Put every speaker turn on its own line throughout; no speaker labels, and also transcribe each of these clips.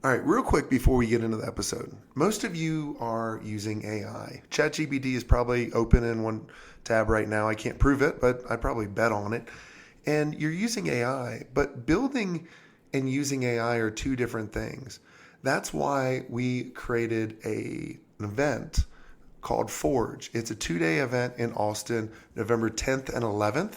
All right, real quick before we get into the episode, most of you are using AI. ChatGPT is probably open in one tab right now. I can't prove it, but I probably bet on it. And you're using AI, but building and using AI are two different things. That's why we created an event called Forge. It's a 2-day event in Austin, November 10th and 11th,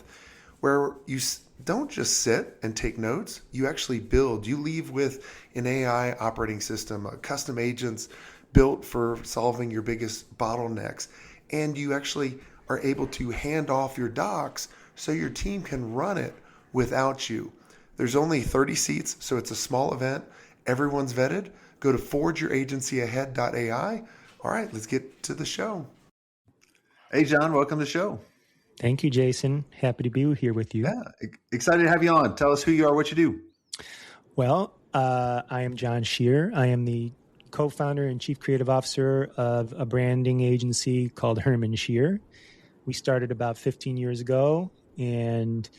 where you don't just sit and take notes. You actually build. You leave with an AI operating system, custom agents built for solving your biggest bottlenecks. And you actually are able to hand off your docs so your team can run it without you. There's only 30 seats, so it's a small event. Everyone's vetted. Go to forgeyouragencyahead.ai. All right, let's get to the show. Hey, John, welcome to the show.
Thank you, Jason. Happy to be here with you.
Yeah, excited to have you on. Tell us who you are, what you do.
Well, I am John Scheer. I am the co-founder and chief creative officer of a branding agency called Herman-Scheer. We started about 15 years ago, and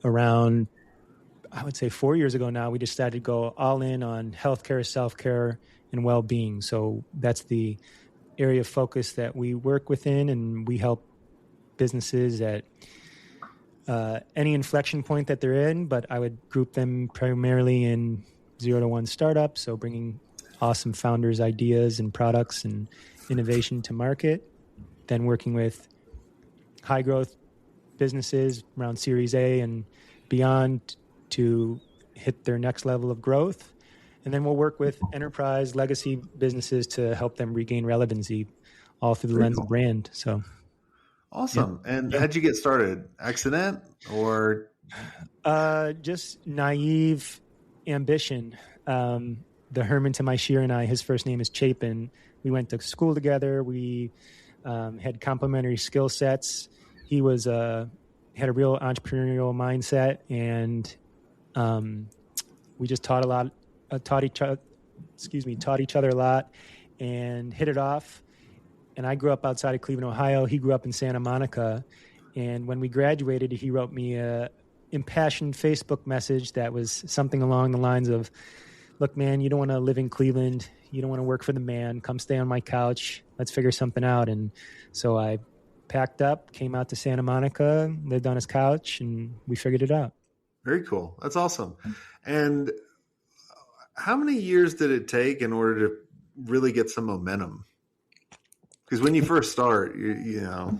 around, I would say 4 years ago now, we decided to go all in on healthcare, self-care, and well-being. So that's the area of focus that we work within, and we help businesses at any inflection point that they're in, but I would group them primarily in 0 to 1 startups. So bringing awesome founders' ideas and products and innovation to market, then working with high growth businesses around Series A and beyond to hit their next level of growth. And then we'll work with enterprise legacy businesses to help them regain relevancy all through the lens of brand. So
awesome. Yeah. And how'd you get started? Accident or?
Just naive ambition. The Herman to my Scheer and I, his first name is Chapin. We went to school together. We had complementary skill sets. He was had a real entrepreneurial mindset, and we just taught each other a lot and hit it off. And I grew up outside of Cleveland, Ohio. He grew up in Santa Monica. And when we graduated, he wrote me a impassioned Facebook message that was something along the lines of, look, man, you don't want to live in Cleveland. You don't want to work for the man. Come stay on my couch. Let's figure something out. And so I packed up, came out to Santa Monica, lived on his couch, and we figured it out.
Very cool. That's awesome. And how many years did it take in order to really get some momentum? Because when you first start, you know,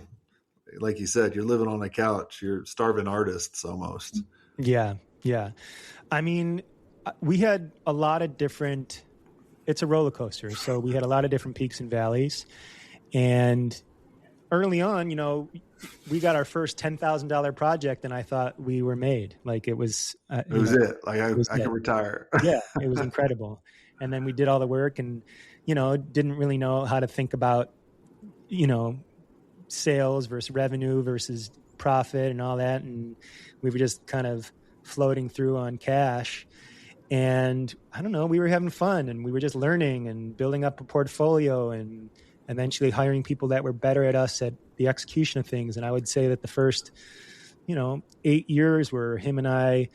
like you said, you're living on a couch. You're starving artists almost.
Yeah. I mean, we had a lot of different, it's a roller coaster. So we had a lot of different peaks and valleys. And early on, you know, we got our first $10,000 project and I thought we were made. Like it was
it. Like I can retire.
Yeah, it was incredible. And then we did all the work and, you know, didn't really know how to think about, you know, sales versus revenue versus profit and all that. And we were just kind of floating through on cash. And I don't know, we were having fun and we were just learning and building up a portfolio and eventually hiring people that were better at us at the execution of things. And I would say that the first, 8 years were him and I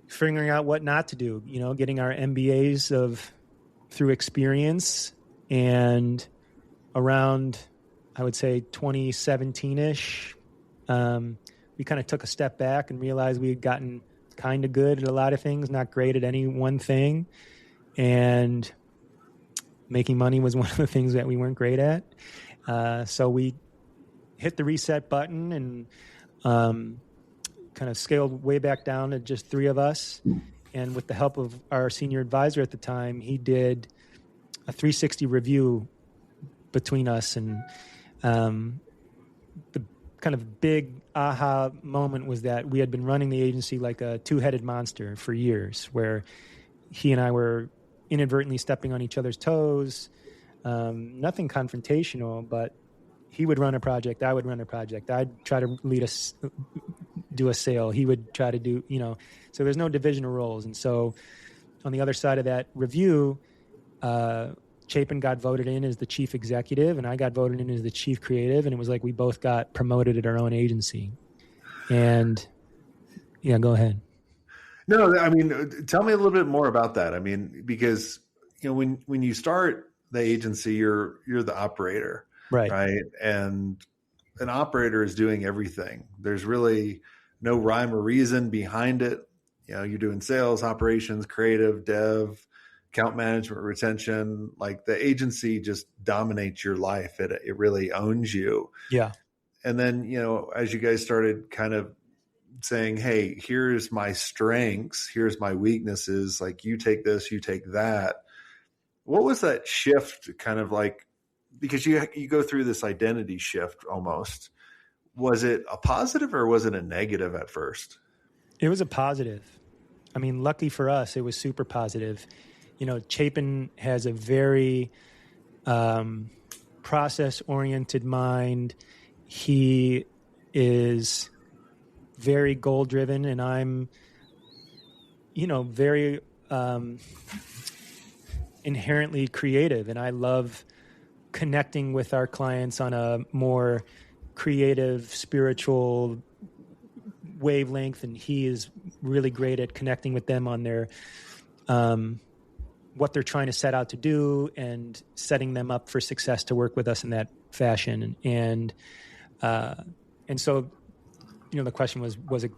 figuring out what not to do, getting our MBAs through experience. And around, I would say 2017-ish, we kind of took a step back and realized we had gotten kind of good at a lot of things, not great at any one thing. And making money was one of the things that we weren't great at. So we hit the reset button and kind of scaled way back down to just 3 of us. And with the help of our senior advisor at the time, he did a 360 review between us. And the kind of big aha moment was that we had been running the agency like a 2-headed monster for years, where he and I were inadvertently stepping on each other's toes. Nothing confrontational, but he would run a project, I would run a project. I'd try to do a sale. He would try to do, so there's no division of roles. And so on the other side of that review, Chapin got voted in as the chief executive and I got voted in as the chief creative. And it was like we both got promoted at our own agency. And yeah, go ahead.
No, I mean, tell me a little bit more about that. I mean, because when you start the agency, you're the operator,
Right.
right? And an operator is doing everything. There's really no rhyme or reason behind it. You're doing sales, operations, creative, dev, account management, retention. Like the agency just dominates your life. It really owns you.
Yeah.
And then, as you guys started kind of saying, hey, here's my strengths, here's my weaknesses, like you take this, you take that. What was that shift kind of like? Because you go through this identity shift almost. Was it a positive or was it a negative at first?
It was a positive. I mean, lucky for us, it was super positive. Chapin has a very process-oriented mind. He is very goal-driven, and I'm, very inherently creative, and I love connecting with our clients on a more creative, spiritual wavelength, and he is really great at connecting with them on their what they're trying to set out to do and setting them up for success to work with us in that fashion. And so, the question was it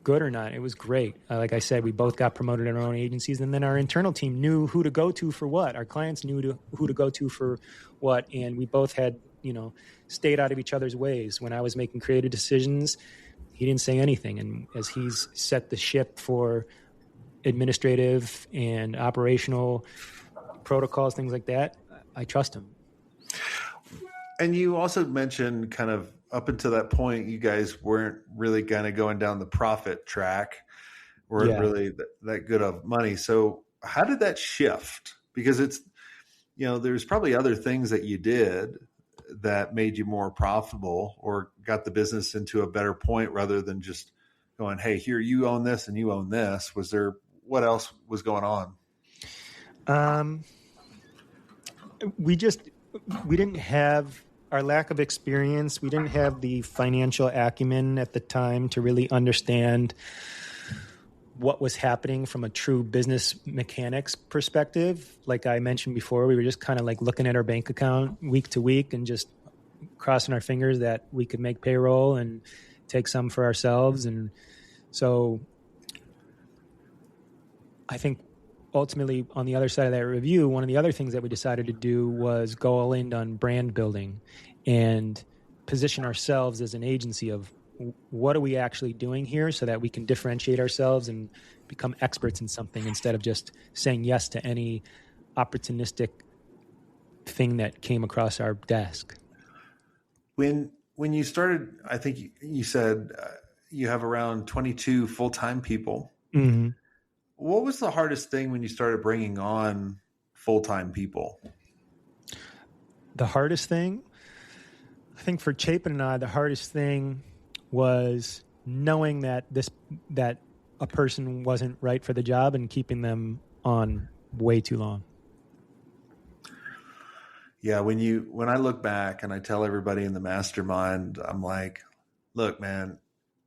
good or not? It was great. Like I said, we both got promoted in our own agencies, and then our internal team knew who to go to for what. Our clients knew who to go to for what, and we both had, stayed out of each other's ways. When I was making creative decisions, he didn't say anything. And as he's set the ship for administrative and operational protocols, things like that, I trust him.
And you also mentioned kind of up until that point, you guys weren't really kind of going down the profit track, weren't really that good of money. So how did that shift? Because it's, there's probably other things that you did that made you more profitable or got the business into a better point rather than just going, hey, here, you own this and you own this. What else was going on?
We didn't have our lack of experience. We didn't have the financial acumen at the time to really understand what was happening from a true business mechanics perspective. Like I mentioned before, we were just kind of like looking at our bank account week to week and just crossing our fingers that we could make payroll and take some for ourselves. And so I think ultimately on the other side of that review, one of the other things that we decided to do was go all in on brand building and position ourselves as an agency of what are we actually doing here so that we can differentiate ourselves and become experts in something instead of just saying yes to any opportunistic thing that came across our desk.
When you started, I think you said you have around 22 full-time people.
Mm-hmm.
What was the hardest thing when you started bringing on full-time people?
The hardest thing? I think for Chapin and I, the hardest thing was knowing that a person wasn't right for the job and keeping them on way too long.
Yeah, when I look back and I tell everybody in the mastermind, I'm like, look, man,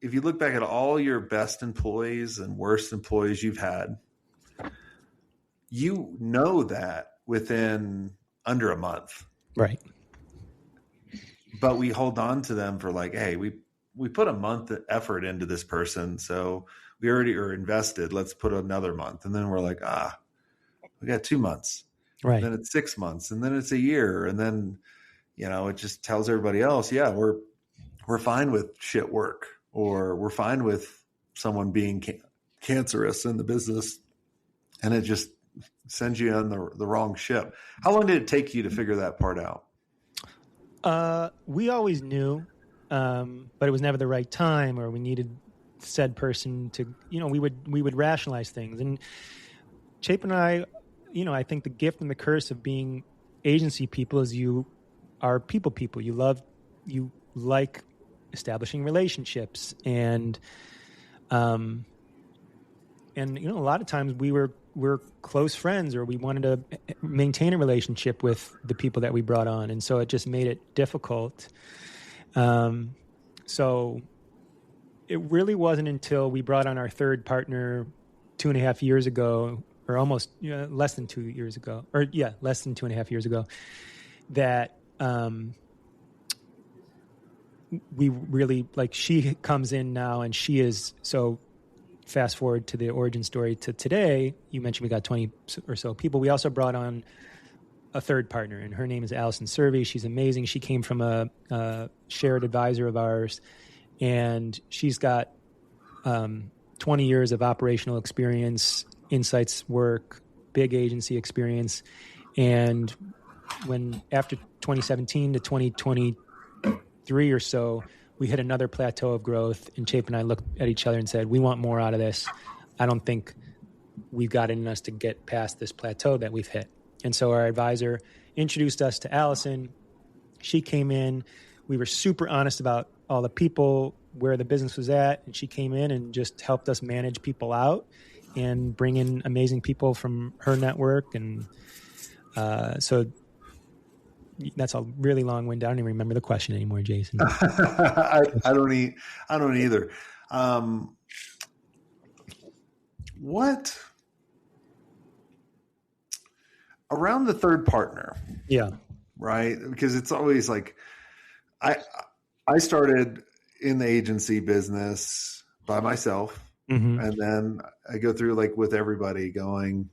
if you look back at all your best employees and worst employees you've had, you know that within under a month.
Right.
But we hold on to them for like, hey, we put a month of effort into this person, so we already are invested. Let's put another month. And then we're like, we got 2 months.
Right.
And then it's 6 months, and then it's a year. And then, it just tells everybody else, yeah, we're fine with shit work, or we're fine with someone being cancerous in the business. And it just sends you on the wrong ship. How long did it take you to figure that part out?
We always knew, but it was never the right time, or we needed said person to, we would rationalize things. And Chapin and I, I think the gift and the curse of being agency people is you are people. You like establishing relationships, and a lot of times we're close friends, or we wanted to maintain a relationship with the people that we brought on, and so it just made it difficult. So it really wasn't until we brought on our third partner 2.5 years ago, or almost less than 2 years ago, less than 2.5 years ago, that we really, like, she comes in now and she is, so fast forward to the origin story to today, you mentioned we got 20 or so people. We also brought on a third partner, and her name is Allison Servey. She's amazing. She came from a shared advisor of ours, and she's got 20 years of operational experience, insights work, big agency experience. And when after 2017 to 2023 or so, we hit another plateau of growth, and Chap and I looked at each other and said, we want more out of this. I don't think we've got it in us to get past this plateau that we've hit. And so our advisor introduced us to Allison. She came in. We were super honest about all the people, where the business was at, and she came in and just helped us manage people out and bring in amazing people from her network. And so that's a really long wind. I don't even remember the question anymore, Jason.
I don't either. What around the third partner?
Yeah.
Right. Because it's always like, I started in the agency business by myself.
Mm-hmm.
And then I go through, like, with everybody going,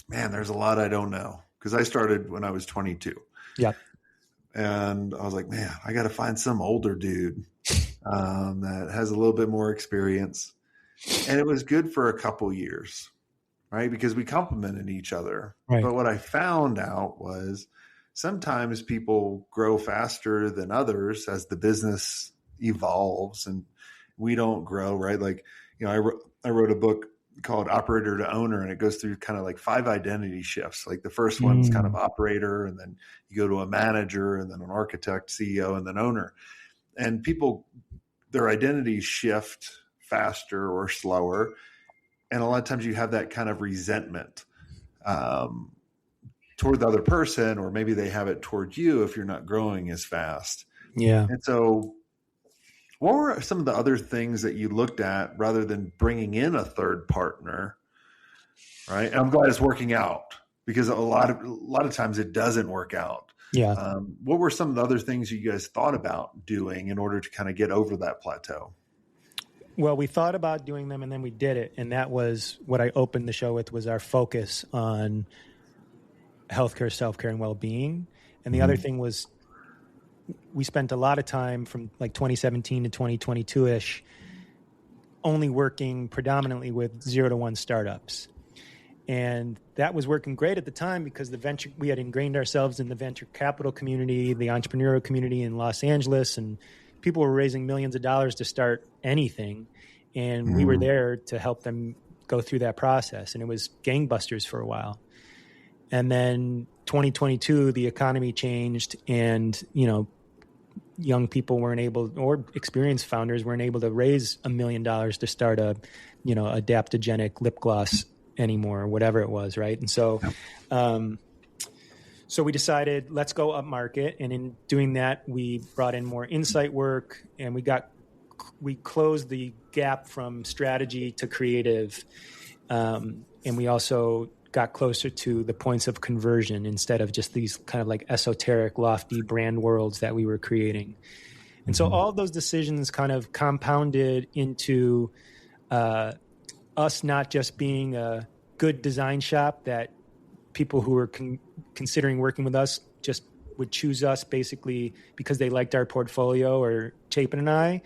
man, there's a lot I don't know. Cause I started when I was 22.
Yeah.
And I was like, man, I got to find some older dude that has a little bit more experience. And it was good for a couple years, right? Because we complemented each other.
Right.
But what I found out was sometimes people grow faster than others as the business evolves, and we don't grow, right? Like, I wrote a book called Operator to Owner, and it goes through kind of like 5 identity shifts. Like the first one's kind of operator, and then you go to a manager, and then an architect, CEO, and then owner. And people, their identities shift faster or slower. And a lot of times you have that kind of resentment toward the other person, or maybe they have it toward you if you're not growing as fast.
Yeah.
And so what were some of the other things that you looked at rather than bringing in a third partner? Right. And I'm glad it's working out, because a lot of times it doesn't work out.
Yeah.
What were some of the other things you guys thought about doing in order to kind of get over that plateau?
Well, we thought about doing them, and then we did it. And that was what I opened the show with, was our focus on healthcare, self-care, and well-being. And the other thing was, we spent a lot of time from like 2017 to 2022-ish only working predominantly with 0 to 1 startups. And that was working great at the time, because we had ingrained ourselves in the venture capital community, the entrepreneurial community in Los Angeles, and people were raising millions of dollars to start anything. And we were there to help them go through that process. And it was gangbusters for a while. And then 2022, the economy changed, and, young people weren't able, or experienced founders weren't able to raise $1 million to start a, adaptogenic lip gloss anymore, or whatever it was. Right. And so, so we decided, let's go upmarket. And in doing that, we brought in more insight work, and we closed the gap from strategy to creative. And we also got closer to the points of conversion, instead of just these kind of like esoteric, lofty brand worlds that we were creating. And so all of those decisions kind of compounded into us not just being a good design shop that people who were considering working with us just would choose us basically because they liked our portfolio, or Chapin and I.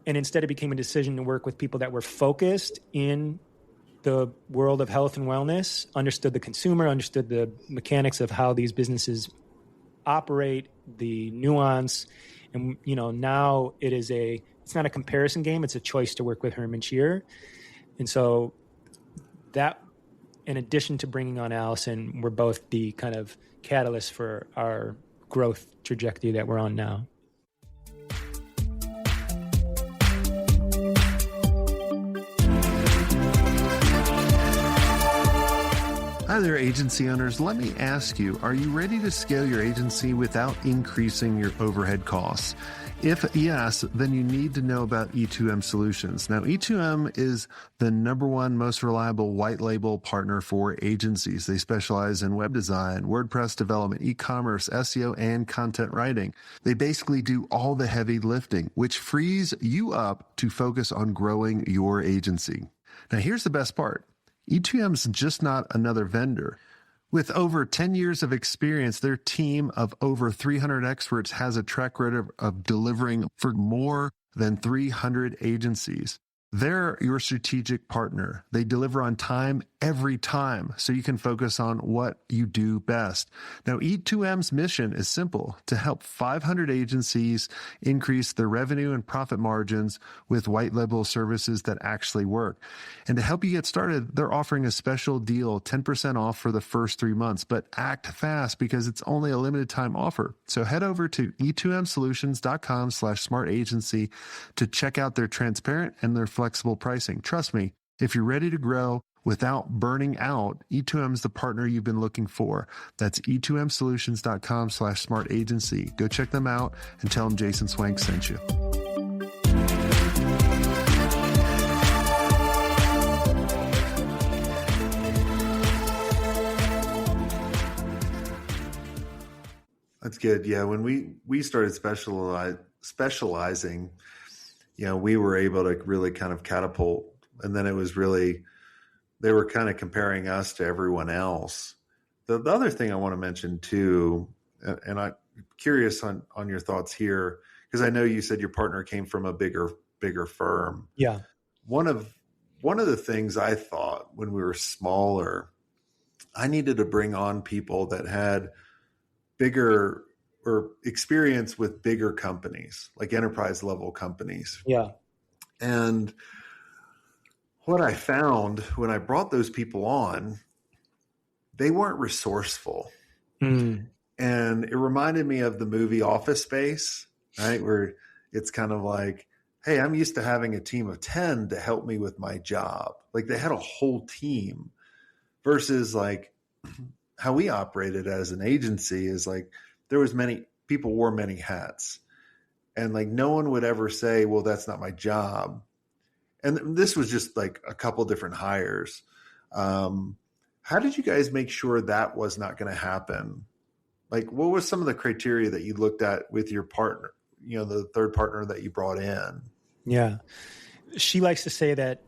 And instead it became a decision to work with people that were focused in the world of health and wellness, understood the consumer, understood the mechanics of how these businesses operate, the nuance. And, now it's not a comparison game. It's a choice to work with Herman-Scheer. And so that, in addition to bringing on Allison, were both the kind of catalyst for our growth trajectory that we're on now.
Hi there, agency owners. Let me ask you, are you ready to scale your agency without increasing your overhead costs? If yes, then you need to know about E2M Solutions. Now, E2M is the number one most reliable white label partner for agencies. They specialize in web design, WordPress development, e-commerce, SEO, and content writing. They basically do all the heavy lifting, which frees you up to focus on growing your agency. Now, here's the best part. E2M is just not another vendor. With over 10 years of experience, their team of over 300 experts has a track record of delivering for more than 300 agencies. They're your strategic partner. They deliver on time every time, so you can focus on what you do best. Now, E2M's mission is simple: to help 500 agencies increase their revenue and profit margins with white label services that actually work. And to help you get started, they're offering a special deal, 10% off for the first 3 months, but act fast because it's only a limited time offer. So head over to e2msolutions.com/smartagency to check out their transparent and their flexible pricing. Trust me, if you're ready to grow without burning out, E2M is the partner you've been looking for. That's e2msolutions.com/smartagency. Go check them out and tell them Jason Swank sent you. That's good. Yeah, when we started specializing, we were able to really kind of catapult. And then it was really, they were kind of comparing us to everyone else. The other thing I want to mention too, and I'm curious on your thoughts here, because I know you said your partner came from a bigger firm.
Yeah.
One of the things I thought when we were smaller, I needed to bring on people that had bigger or experience with bigger companies, like enterprise level companies.
Yeah.
And what I found when I brought those people on, they weren't resourceful. And it reminded me of the movie Office Space, right? Where it's kind of like, hey, I'm used to having a team of 10 to help me with my job. Like they had a whole team versus like how we operated as an agency is like there was many people wore many hats, and like no one would ever say, well, that's not my job. And this was just like a couple different hires. How did you guys make sure that was not going to happen? Like, what was some of the criteria that you looked at with your partner, the third partner that you brought in?
Yeah. She likes to say that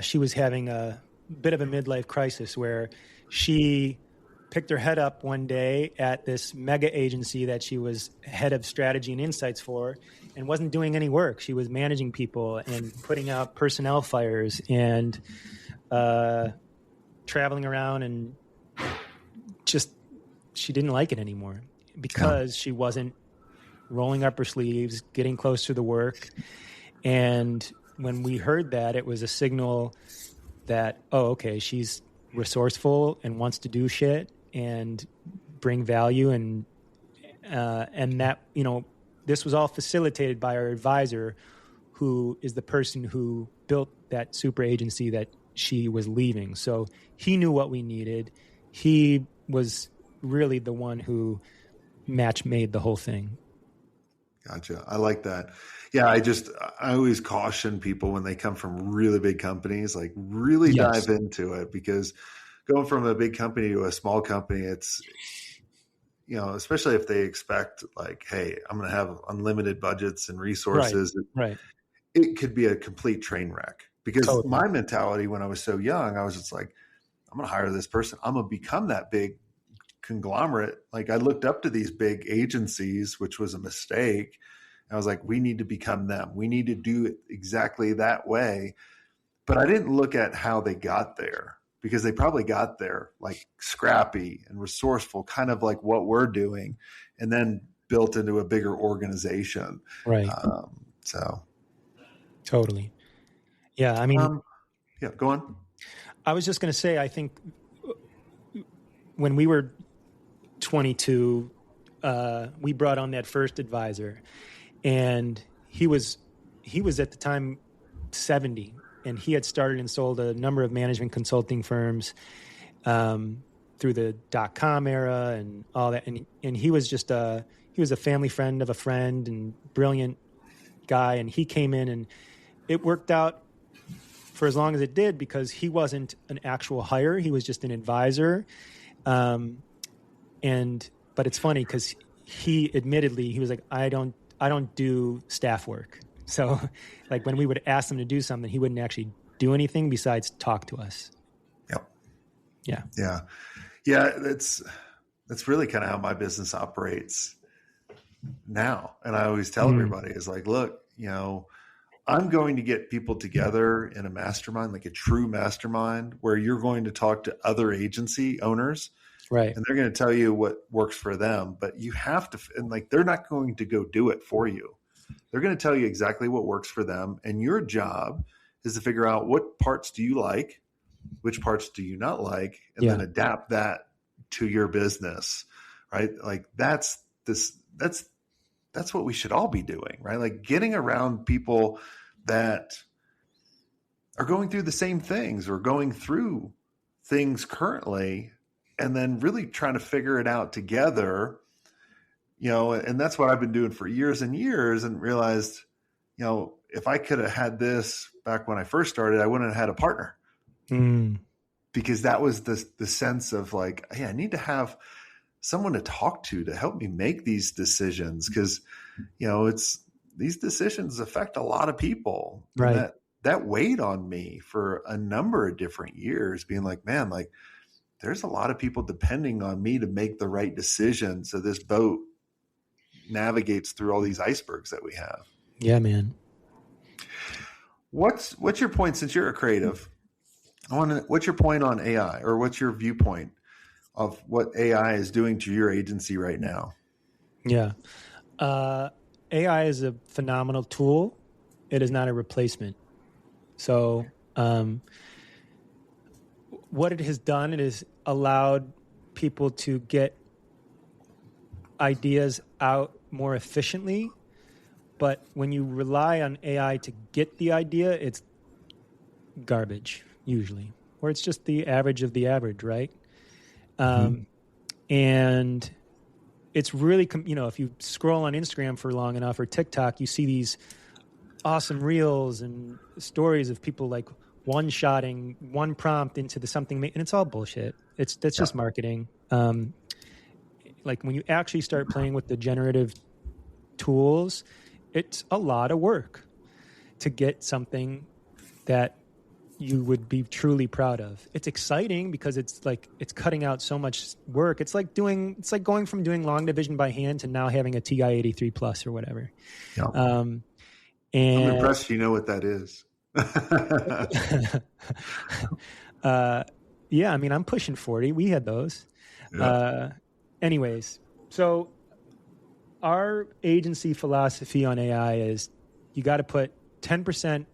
she was having a bit of a midlife crisis where she picked her head up one day at this mega agency that she was head of strategy and insights for and wasn't doing any work. She was managing people and putting out personnel fires and traveling around, and just she didn't like it anymore because she wasn't rolling up her sleeves, getting close to the work. And when we heard that, it was a signal that, oh, okay, she's resourceful and wants to do shit and bring value, and that, this was all facilitated by our advisor, who is the person who built that super agency that she was leaving. So he knew what we needed. He was really the one who match made the whole thing.
Gotcha. I like that. Yeah, I always caution people when they come from really big companies, like really dive into it, because going from a big company to a small company, it's, especially if they expect like, hey, I'm going to have unlimited budgets and resources.
Right.
It could be a complete train wreck, because my mentality when I was so young, I was just like, I'm going to hire this person. I'm going to become that big conglomerate. Like I looked up to these big agencies, which was a mistake. I was like, we need to become them. We need to do it exactly that way. But I didn't look at how they got there, because they probably got there like scrappy and resourceful, kind of like what we're doing, and then built into a bigger organization.
Right. Totally. Yeah. I mean,
go on.
I was just going to say, I think when we were 22, we brought on that first advisor, and he was at the time 70, and he had started and sold a number of management consulting firms through the .com era and all that. And he was just he was a family friend of a friend and brilliant guy, and he came in, and it worked out for as long as it did because he wasn't an actual hire. He was just an advisor. But it's funny because he was like, I don't do staff work. So like when we would ask him to do something, he wouldn't actually do anything besides talk to us.
Yep.
Yeah.
Yeah. Yeah. That's really kind of how my business operates now. And I always tell everybody is like, look, I'm going to get people together in a mastermind, like a true mastermind, where you're going to talk to other agency owners.
Right.
And they're going to tell you what works for them, but you have to, and like, they're not going to go do it for you. They're going to tell you exactly what works for them. And your job is to figure out what parts do you like, which parts do you not like, and then adapt that to your business, right? Like that's what we should all be doing, right? Like getting around people that are going through the same things or going through things currently, and then really trying to figure it out together, and that's what I've been doing for years and years, and realized, if I could have had this back when I first started, I wouldn't have had a partner. Because that was the sense of like, hey, I need to have someone to talk to help me make these decisions. Cause these decisions affect a lot of people.
Right.
And that weighed on me for a number of different years, being like, man, like there's a lot of people depending on me to make the right decision. So this boat navigates through all these icebergs that we have.
Yeah, man.
What's your point, since you're a creative? What's your point on AI, or what's your viewpoint of what AI is doing to your agency right now?
Yeah. AI is a phenomenal tool. It is not a replacement. So what it has done, it has allowed people to get ideas out more efficiently. But when you rely on AI to get the idea, it's garbage usually, or it's just the average of the average, right? And it's really, if you scroll on Instagram for long enough or TikTok, you see these awesome reels and stories of people like one-shotting one prompt into something, and it's all bullshit. That's just marketing. Like when you actually start playing with the generative tools, it's a lot of work to get something that you would be truly proud of. It's exciting because it's cutting out so much work. It's like going from doing long division by hand to now having a TI-83 Plus or whatever.
Yeah.
And
I'm impressed you know what that is.
Yeah, I mean, I'm pushing 40. We had those.
Yeah.
Anyways, so our agency philosophy on AI is you got to put 10%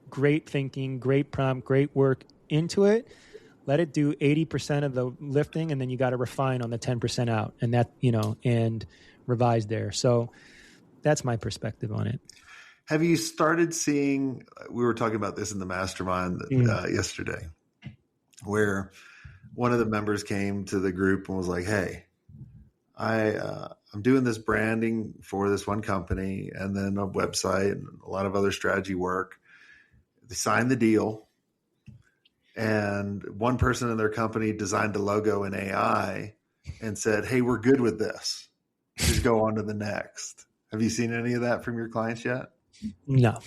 great thinking, great prompt, great work into it. Let it do 80% of the lifting, and then you got to refine on the 10% out, and that, and revise there. So that's my perspective on it.
Have you started seeing, we were talking about this in the mastermind yesterday, where one of the members came to the group and was like, hey, I'm doing this branding for this one company and then a website and a lot of other strategy work. They signed the deal, and one person in their company designed a logo in AI and said, hey, we're good with this. Just go on to the next. Have you seen any of that from your clients yet?
No,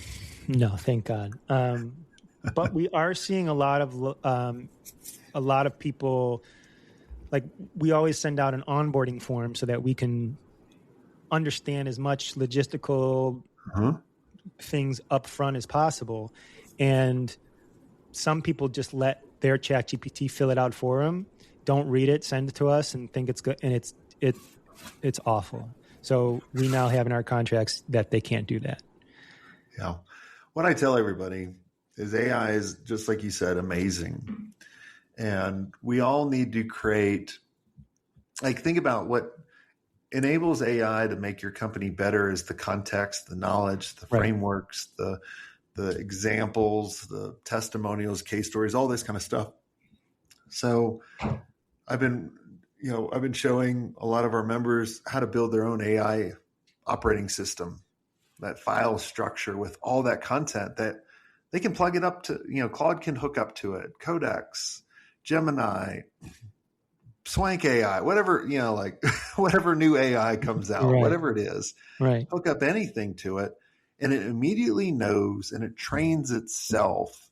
thank God. But we are seeing a lot of people, like we always send out an onboarding form so that we can understand as much logistical things up front as possible. And some people just let their ChatGPT fill it out for them, don't read it, send it to us, and think it's good. And it's awful. So we now have in our contracts that they can't do that.
Yeah. What I tell everybody is AI is, just like you said, amazing. And we all need to create, think about what enables AI to make your company better is the context, the knowledge, the frameworks, the examples, the testimonials, case stories, all this kind of stuff. So I've been showing a lot of our members how to build their own AI operating system. that file structure with all that content that they can plug it up to, Claude can hook up to it, Codex, Gemini, Swank AI, whatever, like whatever new AI comes out,
Right.
whatever it is,
Right.
hook up anything to it, and it immediately knows and it trains itself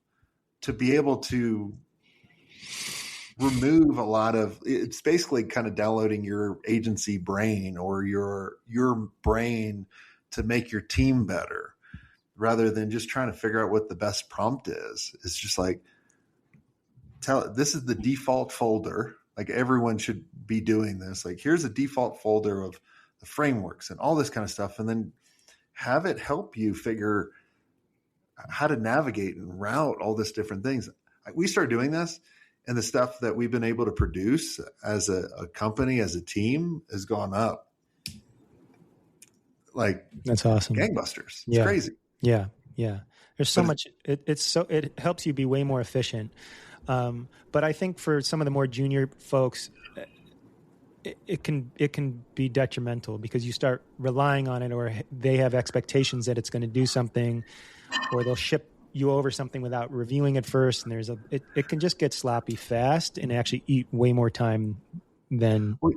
to be able to remove a lot of, it's basically kind of downloading your agency brain or your brain to make your team better, rather than just trying to figure out what the best prompt is. It's just like, this is the default folder. Like everyone should be doing this. Like here's a default folder of the frameworks and all this kind of stuff. And then have it help you figure how to navigate and route all this different things. We start doing this, and the stuff that we've been able to produce as a company, as a team, has gone up. Like
that's awesome.
Gangbusters. It's crazy.
Yeah. Yeah. There's so much, it helps you be way more efficient. But I think for some of the more junior folks, it can be detrimental because you start relying on it, or they have expectations that it's going to do something, or they'll ship you over something without reviewing it first. And it can just get sloppy fast and actually eat way more time than.
Well,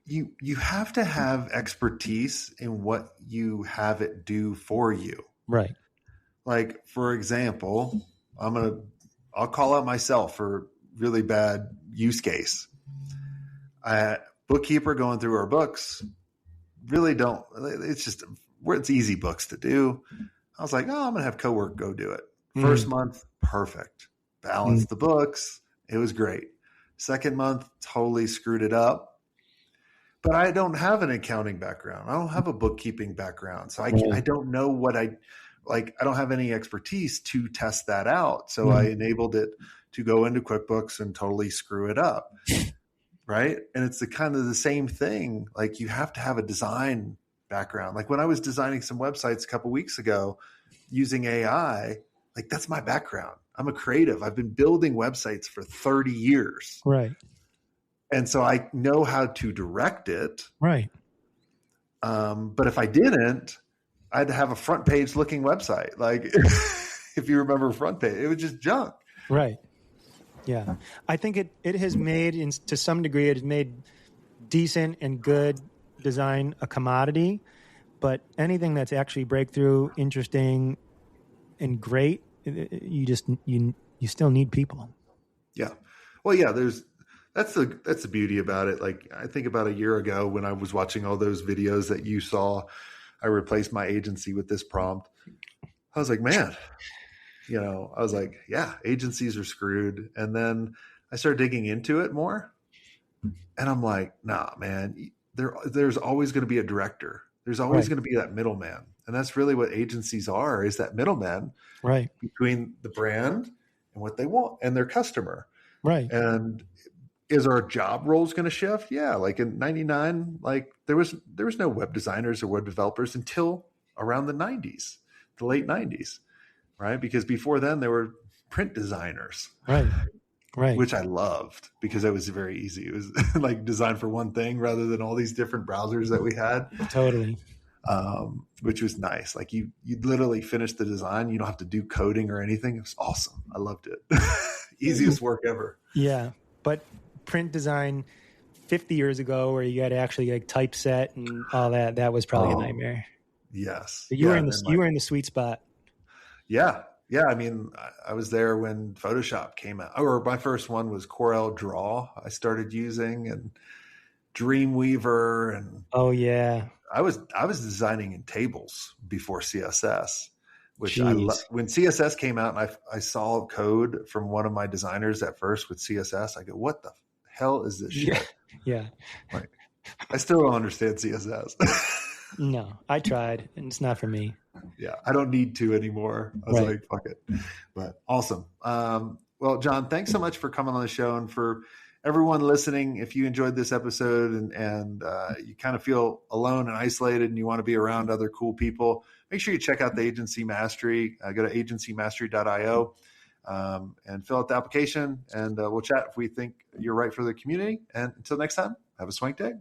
you have to have expertise in what you have it do for you.
Right.
Like, for example, I'll call out myself for really bad use case. Bookkeeper going through our books, really don't, it's easy books to do. I was like, I'm going to have cowork go do it. First month, perfect. Balanced the books. It was great. Second month, totally screwed it up. But I don't have an accounting background. I don't have a bookkeeping background. So I don't know I don't have any expertise to test that out. So I enabled it to go into QuickBooks and totally screw it up. Right. And it's kind of the same thing. Like you have to have a design background. Like when I was designing some websites a couple of weeks ago using AI, like that's my background. I'm a creative. I've been building websites for 30 years.
Right. And
so I know how to direct it.
Right.
But if I didn't, I'd have a front page looking website. Like if you remember front page, it was just junk.
Right. Yeah. I think it has made, to some degree, it has made decent and good design a commodity, but anything that's actually breakthrough, interesting, and great, you still need people.
Yeah. Well, yeah, that's the beauty about it. Like I think about a year ago when I was watching all those videos that you saw, I replaced my agency with this prompt. I was like, man, I was like, yeah, agencies are screwed. And then I started digging into it more. And I'm like, nah, man, there's always going to be a director. There's always going to be that middleman. And that's really what agencies are, is that middleman between the brand and what they want and their customer.
Right.
And is our job roles going to shift? Yeah. Like in 99, like there was no web designers or web developers until around the 90s, the late 90s. Right. Because before then there were print designers.
Right. Right.
Which I loved because it was very easy. It was like designed for one thing rather than all these different browsers that we had.
Totally.
Which was nice. Like you literally finish the design. You don't have to do coding or anything. It was awesome. I loved it. Easiest work ever.
Yeah. But print design 50 years ago where you had to actually like typeset and all that was probably a nightmare.
Yes.
But you were in the sweet spot.
Yeah. Yeah. I mean, I was there when Photoshop came out, or my first one was Corel Draw I started using, and Dreamweaver. And
yeah.
I was designing in tables before CSS, which when CSS came out and I saw code from one of my designers at first with CSS, I go, what the hell is this shit?
Yeah.
Like, I still don't understand CSS.
No, I tried and it's not for me.
Yeah. I don't need to anymore. I was like, fuck it. But awesome. Well, John, thanks so much for coming on the show, and for everyone listening. If you enjoyed this episode and you kind of feel alone and isolated and you want to be around other cool people, make sure you check out the Agency Mastery. Go to agencymastery.io and fill out the application, and we'll chat if we think you're right for the community. And until next time, have a swank day.